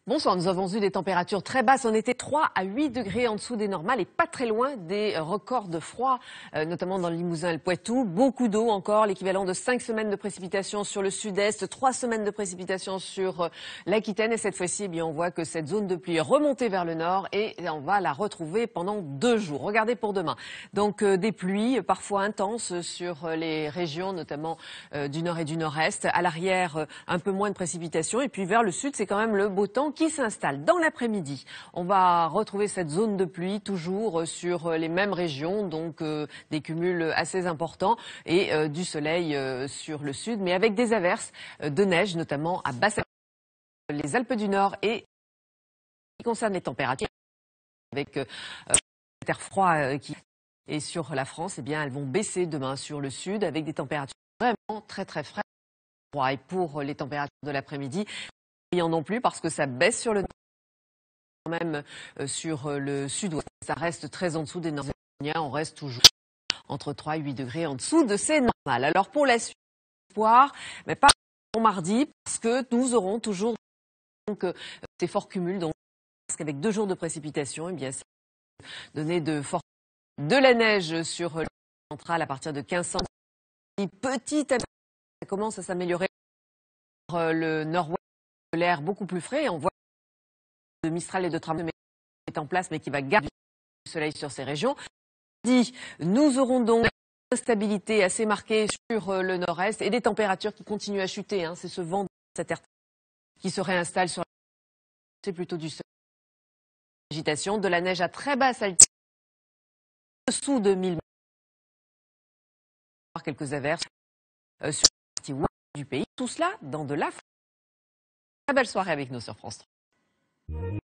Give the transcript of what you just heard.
Bonsoir, nous avons eu des températures très basses. On était 3 à 8 degrés en dessous des normales et pas très loin des records de froid, notamment dans le Limousin et le Poitou. Beaucoup d'eau encore, l'équivalent de 5 semaines de précipitations sur le sud-est, 3 semaines de précipitations sur l'Aquitaine. Et cette fois-ci, on voit que cette zone de pluie est remontée vers le nord et on va la retrouver pendant 2 jours. Regardez pour demain. Donc des pluies parfois intenses sur les régions, notamment du nord et du nord-est. À l'arrière, un peu moins de précipitations. Et puis vers le sud, c'est quand même le beau temps qui s'installe. Dans l'après-midi, on va retrouver cette zone de pluie toujours sur les mêmes régions, donc des cumuls assez importants et du soleil sur le sud, mais avec des averses de neige, notamment à basse les Alpes du Nord et qui concerne les températures avec air froid qui est sur la France, elles vont baisser demain sur le sud avec des températures vraiment très très fraîches. Et pour les températures de l'après-midi, non plus parce que ça baisse sur le nord, quand même sur le sud-ouest. Ça reste très en dessous des normales. On reste toujours entre 3 et 8 degrés en dessous de ces normales. Alors pour la suite, mais pas pour mardi parce que nous aurons toujours donc, ces forts cumuls. Donc, parce qu'avec 2 jours de précipitation, ça va donner de la neige sur le central à partir de 15 cm. Petit à petit, ça commence à s'améliorer le nord-ouest. L'air beaucoup plus frais. On voit de Mistral et de Tram est en place, mais qui va garder du soleil sur ces régions. Nous aurons donc une instabilité assez marquée sur le nord-est et des températures qui continuent à chuter. C'est ce vent, cette air qui se réinstalle sur c'est plutôt du soleil. Agitation, de la neige à très basse altitude, dessous de 1000 mètres. Quelques averses sur la partie ouest du pays. Tout cela dans de la. Très belle soirée avec nous sur France 3.